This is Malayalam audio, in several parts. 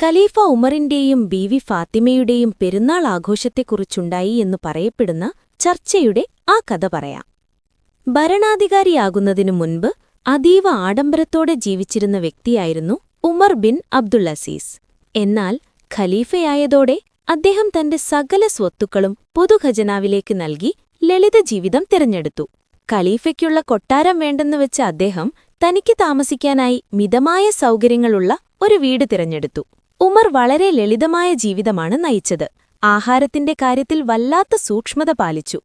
ഖലീഫ ഉമറിന്റെയും ബീവി ഫാത്തിമയുടെയും പെരുന്നാൾ ആഘോഷത്തെക്കുറിച്ചുണ്ടായി എന്നു പറയപ്പെടുന്ന ചർച്ചയുടെ ആ കഥ പറയാം. ഭരണാധികാരിയാകുന്നതിനു മുൻപ് അതീവ ആഡംബരത്തോടെ ജീവിച്ചിരുന്ന വ്യക്തിയായിരുന്നു ഉമർ ബിൻ അബ്ദുൽ അസീസ്. എന്നാൽ ഖലീഫയായതോടെ അദ്ദേഹം തന്റെ സകല സ്വത്തുക്കളും പൊതുഖജനാവിലേക്ക് നൽകി ലളിത ജീവിതം തിരഞ്ഞെടുത്തു. ഖലീഫയ്ക്കുള്ള കൊട്ടാരം വേണ്ടെന്നുവെച്ച അദ്ദേഹം തനിക്ക് താമസിക്കാനായി മിതമായ സൗകര്യങ്ങളുള്ള ഒരു വീട് തിരഞ്ഞെടുത്തു. ഉമർ വളരെ ലളിതമായ ജീവിതമാണ് നയിച്ചത്. ആഹാരത്തിന്റെ കാര്യത്തിൽ വല്ലാത്ത സൂക്ഷ്മത പാലിച്ചു.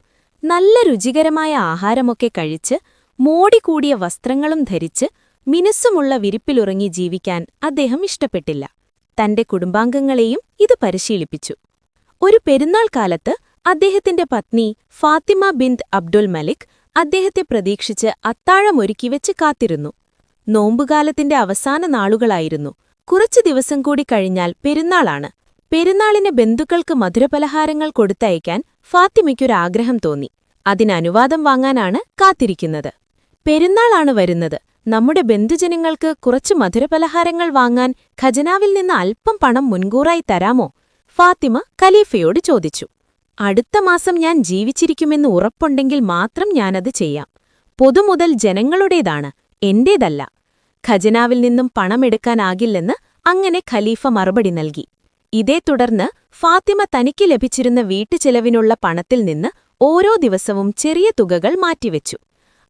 നല്ല രുചികരമായ ആഹാരമൊക്കെ കഴിച്ച് മോടികൂടിയ വസ്ത്രങ്ങളും ധരിച്ച് മിനുസ്സുമുള്ള വിരിപ്പിലുറങ്ങി ജീവിക്കാൻ അദ്ദേഹം ഇഷ്ടപ്പെട്ടില്ല. തന്റെ കുടുംബാംഗങ്ങളെയും ഇത് പരിശീലിപ്പിച്ചു. ഒരു പെരുന്നാൾ കാലത്ത് അദ്ദേഹത്തിന്റെ പത്നി ഫാത്തിമ ബിന്ത് അബ്ദുൽ മലിക് അദ്ദേഹത്തെ പ്രതീക്ഷിച്ച് അത്താഴമൊരുക്കിവെച്ച് കാത്തിരുന്നു. നോമ്പുകാലത്തിന്റെ അവസാന നാളുകളായിരുന്നു. കുറച്ചു ദിവസം കൂടി കഴിഞ്ഞാൽ പെരുന്നാളാണ്. പെരുന്നാളിന് ബന്ധുക്കൾക്ക് മധുരപലഹാരങ്ങൾ കൊടുത്തയക്കാൻ ഫാത്തിമയ്ക്കൊരാഗ്രഹം തോന്നി. അതിനനുവാദം വാങ്ങാനാണ് കാത്തിരിക്കുന്നത്. പെരുന്നാളാണ് വരുന്നത്, നമ്മുടെ ബന്ധുജനങ്ങൾക്ക് കുറച്ച് മധുരപലഹാരങ്ങൾ വാങ്ങാൻ ഖജനാവിൽ നിന്ന് അല്പം പണം മുൻകൂറായി തരാമോ? ഫാത്തിമ ഖലീഫയോട് ചോദിച്ചു. അടുത്ത മാസം ഞാൻ ജീവിച്ചിരിക്കുമെന്ന് ഉറപ്പുണ്ടെങ്കിൽ മാത്രം ഞാനത് ചെയ്യാം. പൊതുമുതൽ ജനങ്ങളുടേതാണ്, എന്റേതല്ല. ഖജനാവിൽ നിന്നും പണമെടുക്കാനാകില്ലെന്ന് അങ്ങനെ ഖലീഫ മറുപടി നൽകി. ഇതേ തുടർന്ന് ഫാത്തിമ തനിക്ക് ലഭിച്ചിരുന്ന വീട്ടുചെലവിനുള്ള പണത്തിൽ നിന്ന് ഓരോ ദിവസവും ചെറിയ തുകകൾ മാറ്റിവെച്ചു.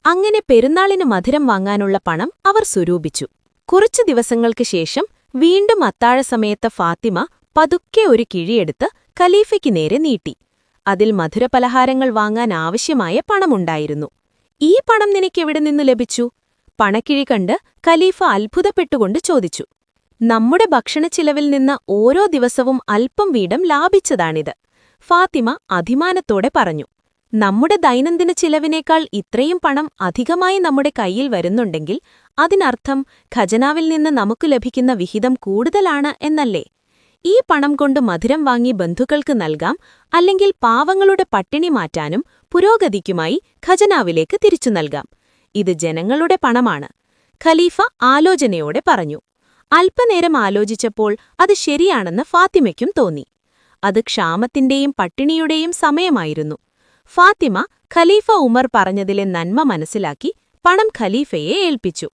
അങ്ങനെ പെരുന്നാളിന് മധുരം വാങ്ങാനുള്ള പണം അവർ സ്വരൂപിച്ചു. കുറച്ചു ദിവസങ്ങൾക്ക് ശേഷം വീണ്ടും അത്താഴസമയത്ത് ഫാത്തിമ പതുക്കെ ഒരു കിഴിയെടുത്ത് ഖലീഫയ്ക്ക് നേരെ നീട്ടി. അതിൽ മധുരപലഹാരങ്ങൾ വാങ്ങാൻ ആവശ്യമായ പണമുണ്ടായിരുന്നു. ഈ പണം നിനക്കെവിടെ നിന്നു ലഭിച്ചു? പണക്കിഴി കണ്ട് ഖലീഫ അത്ഭുതപ്പെട്ടുകൊണ്ട് ചോദിച്ചു. നമ്മുടെ ഭക്ഷണച്ചിലവിൽ നിന്ന് ഓരോ ദിവസവും അല്പം വീതം ലാഭിച്ചതാണിത്, ഫാത്തിമ അഭിമാനത്തോടെ പറഞ്ഞു. നമ്മുടെ ദൈനംദിന ചിലവിനേക്കാൾ ഇത്രയും പണം അധികമായി നമ്മുടെ കയ്യിൽ വരുന്നുണ്ടെങ്കിൽ അതിനർത്ഥം ഖജനാവിൽ നിന്ന് നമുക്ക് ലഭിക്കുന്ന വിഹിതം കൂടുതലാണ് എന്നല്ലേ? ഈ പണം കൊണ്ട് മധുരം വാങ്ങി ബന്ധുക്കൾക്ക് നൽകാം, അല്ലെങ്കിൽ പാവങ്ങളുടെ പട്ടിണി മാറ്റാനും പുരോഗതിക്കുമായി ഖജനാവിലേക്ക് തിരിച്ചു നൽകാം. ഇത് ജനങ്ങളുടെ പണമാണ്, ഖലീഫ ആലോചനയോടെ പറഞ്ഞു. അല്പനേരം ആലോചിച്ചപ്പോൾ അത് ശരിയാണെന്ന് ഫാത്തിമയ്ക്കും തോന്നി. അത് ക്ഷാമത്തിന്റെയും പട്ടിണിയുടെയും സമയമായിരുന്നു. ഫാത്തിമ ഖലീഫ ഉമർ പറഞ്ഞതിലെ നന്മ മനസ്സിലാക്കി പണം ഖലീഫയെ ഏൽപ്പിച്ചു.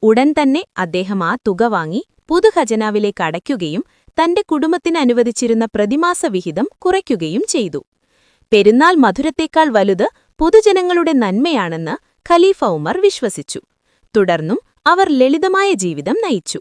ഉടൻ തന്നെ അദ്ദേഹം ആ തുക വാങ്ങി പൊതുഖജനാവിലേക്ക് അടയ്ക്കുകയും തന്റെ കുടുംബത്തിന് അനുവദിച്ചിരുന്ന പ്രതിമാസ വിഹിതം കുറയ്ക്കുകയും ചെയ്തു. പെരുന്നാൾ മധുരത്തേക്കാൾ വലുത് പൊതുജനങ്ങളുടെ നന്മയാണെന്ന് ഖലീഫ ഉമർ വിശ്വസിച്ചു. തുടർന്നും അവർ ലളിതമായ ജീവിതം നയിച്ചു.